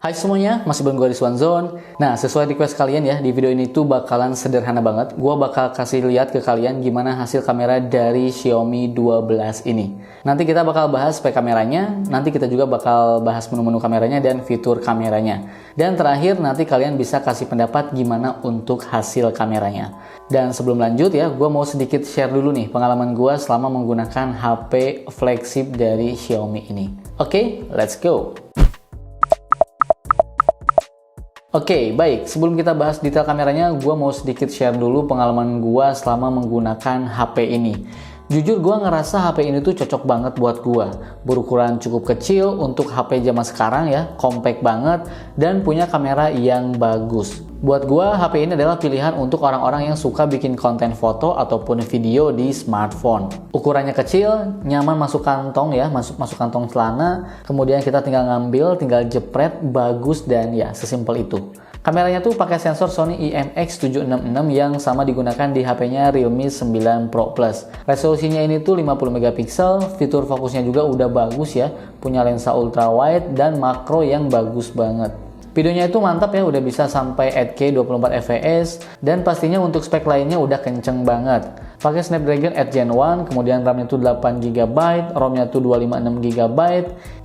Hai semuanya, masih bareng gue di Swan Zone. Nah, sesuai request kalian ya, di video ini tuh bakalan sederhana banget. Gue bakal kasih lihat ke kalian gimana hasil kamera dari Xiaomi 12 ini. Nanti kita bakal bahas spek kameranya, nanti kita juga bakal bahas menu-menu kameranya dan fitur kameranya. Dan terakhir, nanti kalian bisa kasih pendapat gimana untuk hasil kameranya. Dan sebelum lanjut ya, gue mau sedikit share dulu nih pengalaman gue selama menggunakan HP flagship dari Xiaomi ini. Oke, let's go! Oke, baik. Sebelum kita bahas detail kameranya, gue mau sedikit share dulu pengalaman gue selama menggunakan HP ini. Jujur gue ngerasa HP ini tuh cocok banget buat gue. Berukuran cukup kecil untuk HP zaman sekarang ya, compact banget, dan punya kamera yang bagus. Buat gue, HP ini adalah pilihan untuk orang-orang yang suka bikin konten foto ataupun video di smartphone. Ukurannya kecil, nyaman masuk kantong ya, masuk kantong celana, kemudian kita tinggal ngambil, tinggal jepret, bagus dan ya sesimpel itu. Kameranya tuh pakai sensor Sony IMX766 yang sama digunakan di HP-nya Realme 9 Pro Plus. Resolusinya ini tuh 50 megapiksel, fitur fokusnya juga udah bagus ya, punya lensa ultra wide dan makro yang bagus banget. Videonya itu mantap ya, udah bisa sampai 8K 24 fps dan pastinya untuk spek lainnya udah kenceng banget. Pakai Snapdragon 8 Gen 1, kemudian RAM-nya itu 8GB, ROM-nya itu 256GB.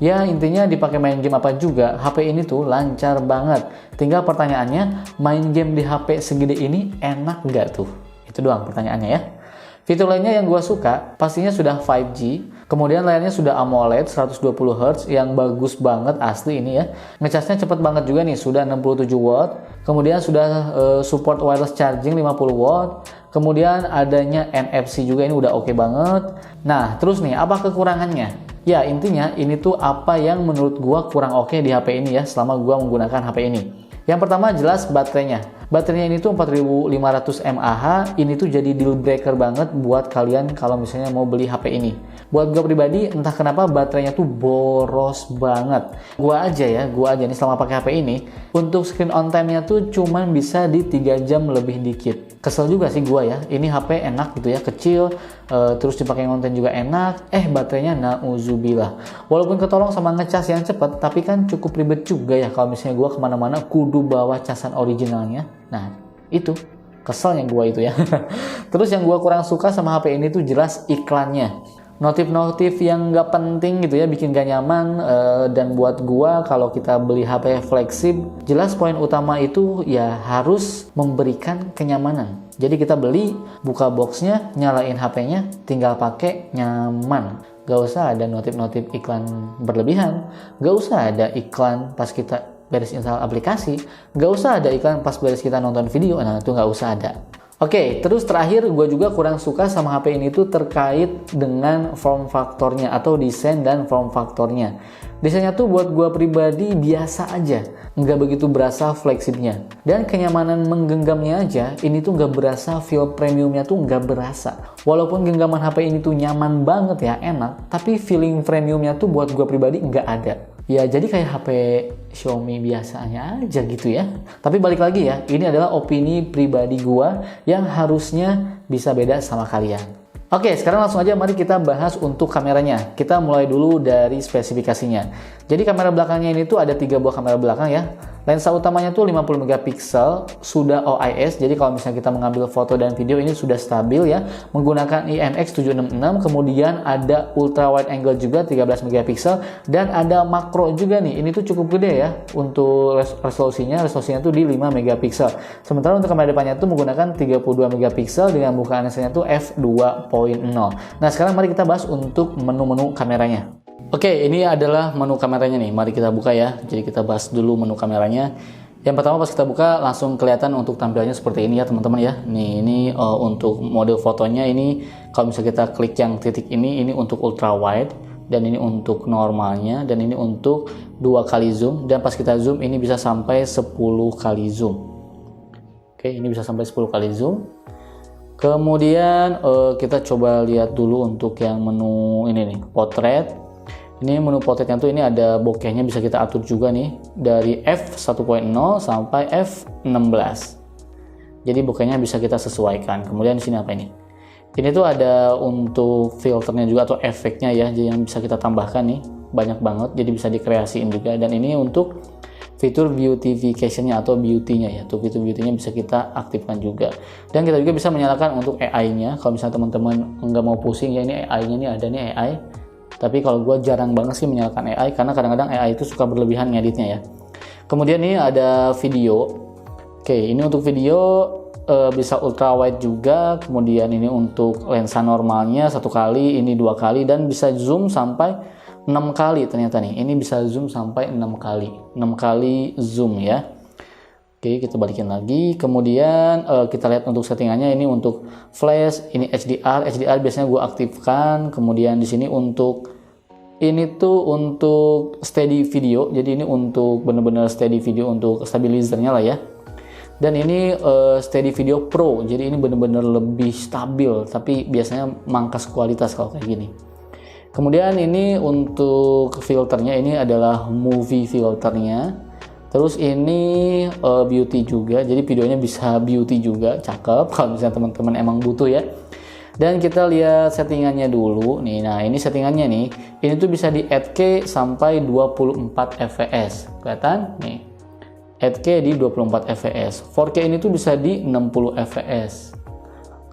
Ya intinya dipakai main game apa juga, HP ini tuh lancar banget. Tinggal pertanyaannya, main game di HP segede ini enak nggak tuh? Itu doang pertanyaannya ya. Fitur lainnya yang gue suka, pastinya sudah 5G, kemudian layarnya sudah AMOLED 120Hz yang bagus banget asli ini ya. Ngecasnya cepet banget juga nih, sudah 67 watt, kemudian sudah support wireless charging 50 watt, kemudian adanya NFC juga, ini udah oke banget. Nah, terus nih, apa kekurangannya? Ya, intinya ini tuh apa yang menurut gue kurang oke di HP ini ya, selama gue menggunakan HP ini. Yang pertama jelas baterainya. Baterainya ini tuh 4500 mAh, ini tuh jadi deal breaker banget buat kalian kalau misalnya mau beli HP ini. Buat gue pribadi, entah kenapa baterainya tuh boros banget. Gue aja nih selama pakai HP ini, untuk screen on time-nya tuh cuman bisa di 3 jam lebih dikit. Kesel juga sih gue ya, ini HP enak gitu ya, kecil, terus dipakai konten juga enak, baterainya nauzubillah. Walaupun ketolong sama ngecas yang cepet, tapi kan cukup ribet juga ya kalau misalnya gue kemana-mana kudu bawa casan originalnya. Nah, itu keselnya gue itu ya. Terus yang gue kurang suka sama HP ini tuh jelas iklannya. Notif-notif yang gak penting gitu ya, bikin gak nyaman. Dan buat gue kalau kita beli HP flagship, jelas poin utama itu ya harus memberikan kenyamanan. Jadi kita beli, buka boxnya, nyalain HP-nya, tinggal pakai, nyaman. Gak usah ada notif-notif iklan berlebihan, gak usah ada iklan pas kita beres install aplikasi, nggak usah ada iklan pas beres kita nonton video, nah itu nggak usah ada. Oke, terus terakhir gue juga kurang suka sama HP ini tuh terkait dengan form faktornya atau desain dan form faktornya. Desainnya tuh buat gue pribadi biasa aja, nggak begitu berasa flagshipnya. Dan kenyamanan menggenggamnya aja, ini tuh nggak berasa, feel premiumnya tuh nggak berasa. Walaupun genggaman HP ini tuh nyaman banget ya, enak, tapi feeling premiumnya tuh buat gue pribadi nggak ada. Ya jadi kayak HP Xiaomi biasanya aja gitu ya. Tapi balik lagi ya, ini adalah opini pribadi gua yang harusnya bisa beda sama kalian. Oke, sekarang langsung aja mari kita bahas untuk kameranya. Kita mulai dulu dari spesifikasinya. Jadi kamera belakangnya ini tuh ada 3 buah kamera belakang ya. Lensa utamanya tuh 50 megapiksel, sudah OIS, jadi kalau misalnya kita mengambil foto dan video ini sudah stabil ya, menggunakan IMX766, kemudian ada ultra wide angle juga 13 megapiksel, dan ada makro juga nih, ini tuh cukup gede ya, untuk resolusinya tuh di 5 megapiksel. Sementara untuk kamera depannya tuh menggunakan 32 megapiksel dengan bukaan lensanya tuh f2.0. Nah sekarang mari kita bahas untuk menu-menu kameranya. Oke, ini adalah menu kameranya nih. Mari kita buka ya. Jadi kita bahas dulu menu kameranya. Yang pertama pas kita buka langsung kelihatan untuk tampilannya seperti ini ya teman-teman ya. Nih ini untuk mode fotonya ini kalau misalnya kita klik yang titik ini untuk ultra wide, dan ini untuk normalnya, dan ini untuk 2 kali zoom, dan pas kita zoom ini bisa sampai 10 kali zoom. Oke, ini bisa sampai 10 kali zoom. Kemudian kita coba lihat dulu untuk yang menu ini nih, potret. Ini menu potretnya tuh ini ada bokehnya, bisa kita atur juga nih dari f1.0 sampai f16. Jadi bokehnya bisa kita sesuaikan. Kemudian di sini apa ini? Ini tuh ada untuk filternya juga atau efeknya ya, jadi yang bisa kita tambahkan nih banyak banget, jadi bisa dikreasiin juga. Dan ini untuk fitur beautification-nya atau beauty-nya ya. Tuh fitur beauty-nya bisa kita aktifkan juga. Dan kita juga bisa menyalakan untuk AI-nya. Kalau misalnya teman-teman nggak mau pusing ya, ini AI-nya nih ada nih AI. Tapi kalau gue jarang banget sih menyalakan AI karena kadang-kadang AI itu suka berlebihan ngeditnya ya. Kemudian ini ada video. Oke, ini untuk video bisa ultra wide juga. Kemudian ini untuk lensa normalnya 1 kali, ini 2 kali, dan bisa zoom sampai 6 kali ternyata nih. Ini bisa zoom sampai 6 kali. 6 kali zoom ya. Oke, kita balikin lagi. Kemudian kita lihat untuk settingannya, ini untuk flash, ini HDR. HDR biasanya gue aktifkan. Kemudian di sini untuk ini tuh untuk steady video. Jadi ini untuk bener-bener steady video untuk stabilizernya lah ya. Dan ini steady video pro. Jadi ini bener-bener lebih stabil. Tapi biasanya mangkas kualitas kalau kayak gini. Kemudian ini untuk filternya, ini adalah movie filternya. Terus ini beauty juga. Jadi videonya bisa beauty juga, cakep kalau misalnya teman-teman emang butuh ya. Dan kita lihat settingannya dulu nih. Nah, ini settingannya nih. Ini tuh bisa di 8K sampai 24 fps. Kelihatan? Nih. 8K di 24 fps. 4K ini tuh bisa di 60 fps.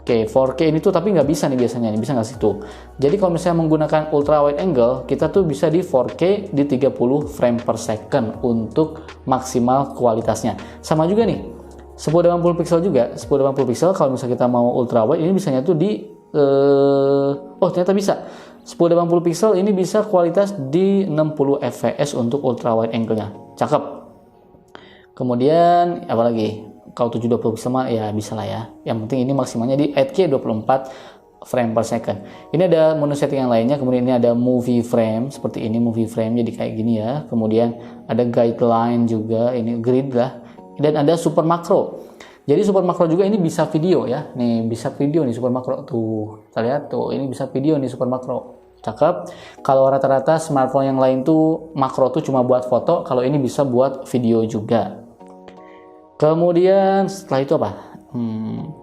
Oke, 4K ini tuh tapi nggak bisa nih biasanya. Nih, bisa nggak sih tuh? Jadi kalau misalnya menggunakan ultra wide angle, kita tuh bisa di 4K di 30 frame per second untuk maksimal kualitasnya. Sama juga nih. 1080 pixel juga. 1080 pixel kalau misalnya kita mau ultra wide, ini bisanya tuh di ternyata bisa 1080 pixel, ini bisa kualitas di 60 fps untuk ultra wide angle-nya. Cakep. Kemudian apalagi? Kalau 720 pixel mah ya bisa lah ya. Yang penting ini maksimalnya di 8K 24 frame per second. Ini ada menu setting yang lainnya. Kemudian ini ada movie frame, seperti ini movie frame jadi kayak gini ya. Kemudian ada guideline juga, ini grid lah. Dan ada super makro. Jadi super makro juga ini bisa video ya. Nih bisa video nih super makro tuh. Kita lihat tuh, ini bisa video nih super makro. Cakep. Kalau rata-rata smartphone yang lain tuh makro tuh cuma buat foto, kalau ini bisa buat video juga. Kemudian setelah itu apa?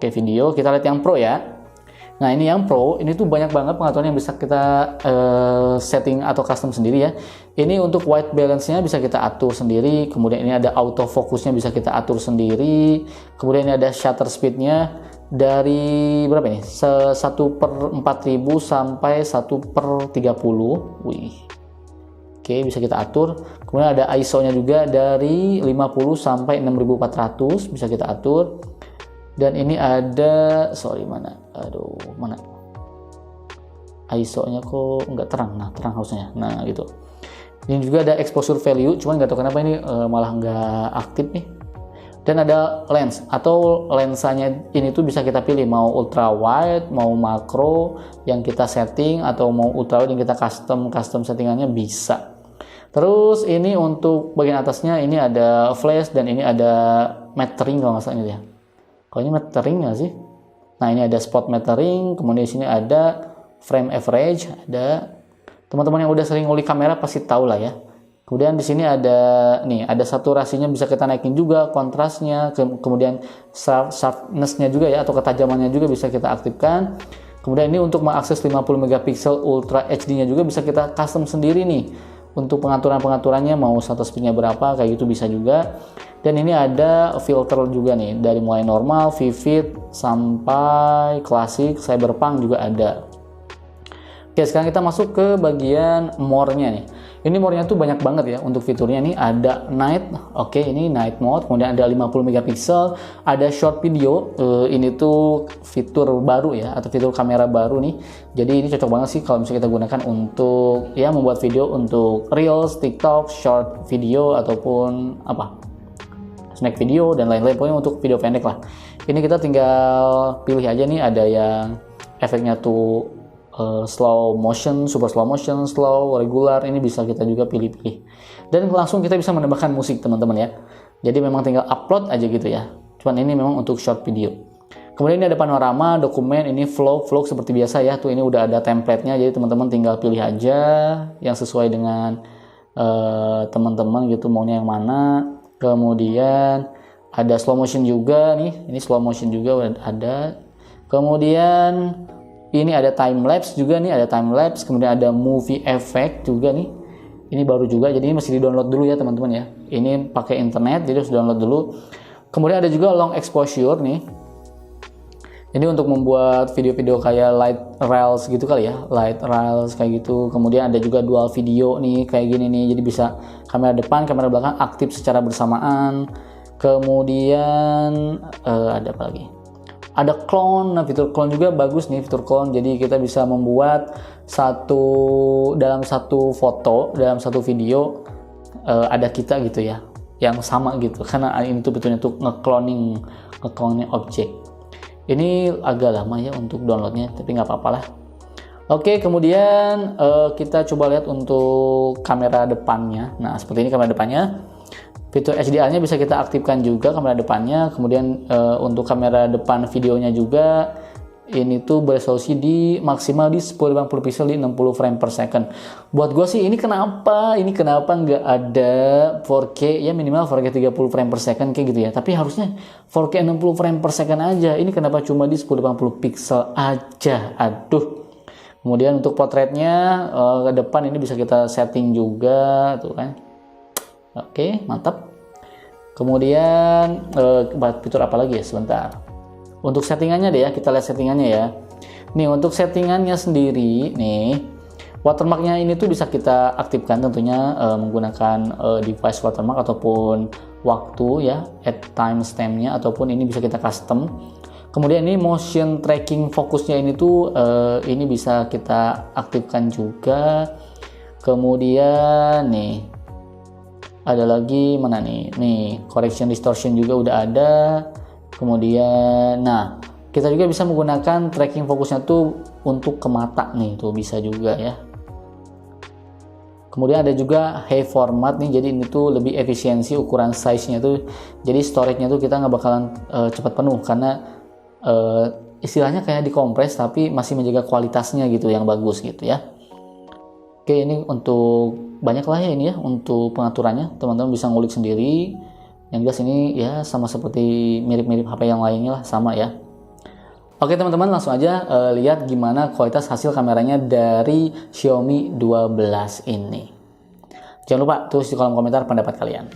Kayak video, kita lihat yang pro ya. Nah ini yang pro, ini tuh banyak banget pengaturan yang bisa kita setting atau custom sendiri ya. Ini untuk white balance-nya bisa kita atur sendiri. Kemudian ini ada autofocus-nya bisa kita atur sendiri. Kemudian ini ada shutter speed-nya dari berapa ini? 1/4000 sampai 1/30. Wih. Oke, bisa kita atur. Kemudian ada ISO-nya juga dari 50 sampai 6400 bisa kita atur. Dan ini ada, mana? ISO-nya kok nggak terang. Nah, terang harusnya. Nah, gitu. Ini juga ada exposure value, cuman nggak tahu kenapa ini malah nggak aktif nih. Dan ada lens, atau lensanya ini tuh bisa kita pilih mau ultra wide, mau makro yang kita setting, atau mau ultra wide yang kita custom settingannya bisa. Terus ini untuk bagian atasnya ini ada flash dan ini ada metering kalau nggak salah ini ya. Kalau ini metering nggak sih? Nah ini ada spot metering, kemudian di sini ada frame average, ada teman-teman yang udah sering ngulik kamera pasti tahu lah ya. Kemudian di sini ada saturasinya bisa kita naikin juga, kontrasnya, kemudian sharpness-nya juga ya atau ketajamannya juga bisa kita aktifkan. Kemudian ini untuk mengakses 50 megapiksel Ultra HD-nya juga bisa kita custom sendiri nih. Untuk pengaturannya mau shutter speed-nya berapa kayak gitu bisa juga. Dan ini ada filter juga nih dari mulai normal, vivid sampai klasik, cyberpunk juga ada. Oke, sekarang kita masuk ke bagian more-nya nih. Ini more-nya tuh banyak banget ya untuk fiturnya nih. Ada night, oke ini night mode, kemudian ada 50 megapiksel, ada short video, ini tuh fitur baru ya, atau fitur kamera baru nih. Jadi ini cocok banget sih kalau misalnya kita gunakan untuk ya membuat video untuk Reels, TikTok, short video ataupun snack video dan lain-lain, pokoknya untuk video pendek lah. Ini kita tinggal pilih aja nih, ada yang efeknya tuh slow motion, super slow motion, slow, regular, ini bisa kita juga pilih-pilih. Dan langsung kita bisa menambahkan musik teman-teman ya. Jadi memang tinggal upload aja gitu ya. Cuman ini memang untuk short video. Kemudian ini ada panorama, dokumen, ini vlog seperti biasa ya. Tuh ini udah ada template-nya, jadi teman-teman tinggal pilih aja yang sesuai dengan teman-teman gitu maunya yang mana. Kemudian ada slow motion juga nih, ini slow motion juga ada. Kemudian ini ada time lapse juga nih, ada time lapse. Kemudian ada movie effect juga nih. Ini baru juga, jadi ini masih di download dulu ya teman-teman ya. Ini pakai internet, jadi harus download dulu. Kemudian ada juga long exposure nih. Ini untuk membuat video-video kayak light reels gitu kali ya, light reels kayak gitu. Kemudian ada juga dual video nih kayak gini nih, jadi bisa kamera depan, kamera belakang aktif secara bersamaan. Kemudian ada apa lagi? Ada clone. Nah, fitur clone juga bagus nih, fitur clone. Jadi kita bisa membuat dalam satu foto, dalam satu video ada kita gitu ya, yang sama gitu. Karena ini tuh betulnya tuh ngecloning objek. Ini agak lama ya untuk downloadnya, tapi nggak apa-apa lah. Oke, kemudian kita coba lihat untuk kamera depannya. Nah, seperti ini kamera depannya. Fitur HDR-nya bisa kita aktifkan juga kamera depannya. Kemudian untuk kamera depan videonya juga, ini tuh beresolusi maksimal di 1080 pixel di 60 frame per second. Buat gue sih ini kenapa nggak ada 4K ya, minimal 4K 30 frame per second kayak gitu ya. Tapi harusnya 4K 60 frame per second aja. Ini kenapa cuma di 1080 pixel aja? Aduh. Kemudian untuk potretnya ke depan ini bisa kita setting juga tuh kan. Oke, mantap. Kemudian fitur apa lagi ya, sebentar. Untuk settingannya deh ya, kita lihat settingannya ya. Nih, untuk settingannya sendiri nih, watermarknya ini tuh bisa kita aktifkan tentunya menggunakan device watermark ataupun waktu ya, add timestampnya, ataupun ini bisa kita custom. Kemudian ini motion tracking fokusnya ini tuh ini bisa kita aktifkan juga. Kemudian nih ada lagi mana nih correction distortion juga udah ada. Kemudian nah kita juga bisa menggunakan tracking fokusnya tuh untuk ke mata nih, tuh bisa juga ya. Kemudian ada juga high format nih, jadi ini tuh lebih efisiensi ukuran size-nya tuh, jadi storage-nya tuh kita nggak bakalan cepat penuh karena istilahnya kayak dikompres tapi masih menjaga kualitasnya gitu yang bagus gitu ya. Oke, ini untuk banyak lah ya ini ya untuk pengaturannya, teman-teman bisa ngulik sendiri. Yang jelas ini ya sama seperti mirip-mirip HP yang lainnya lah, sama ya. Oke teman-teman, langsung aja lihat gimana kualitas hasil kameranya dari Xiaomi 12 ini. Jangan lupa tulis di kolom komentar pendapat kalian.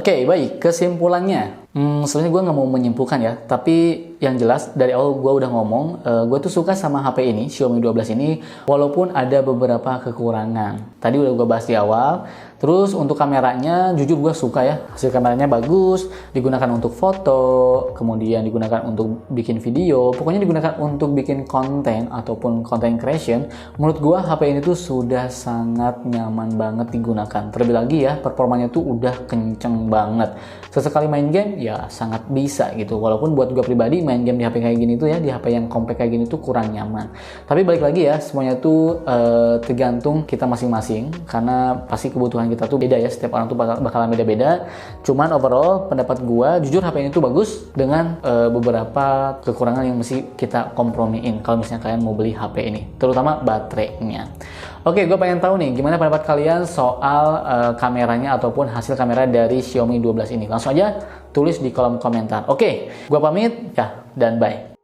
Oke, baik. Kesimpulannya, Sebenarnya gue nggak mau menyimpulkan ya, tapi yang jelas dari awal gue udah ngomong, gue tuh suka sama HP ini, Xiaomi 12 ini, walaupun ada beberapa kekurangan. Tadi udah gue bahas di awal. Terus untuk kameranya, jujur gue suka ya, hasil kameranya bagus, digunakan untuk foto, kemudian digunakan untuk bikin video, pokoknya digunakan untuk bikin konten ataupun content creation. Menurut gue HP ini tuh sudah sangat nyaman banget digunakan. Terlebih lagi ya, performanya tuh udah kenceng banget. Sesekali main game ya sangat bisa gitu. Walaupun buat gue pribadi main game di HP kayak gini tuh ya, di HP yang compact kayak gini tuh kurang nyaman. Tapi balik lagi ya, semuanya tuh tergantung kita masing-masing, karena pasti kebutuhan kita tuh beda ya, setiap orang tuh bakalan beda-beda. Cuman overall pendapat gua, jujur HP ini tuh bagus dengan beberapa kekurangan yang mesti kita kompromiin kalau misalnya kalian mau beli HP ini, terutama baterainya. Oke, gue pengen tahu nih gimana pendapat kalian soal kameranya ataupun hasil kamera dari Xiaomi 12 ini. Langsung aja tulis di kolom komentar. Oke, gue pamit ya, dan bye.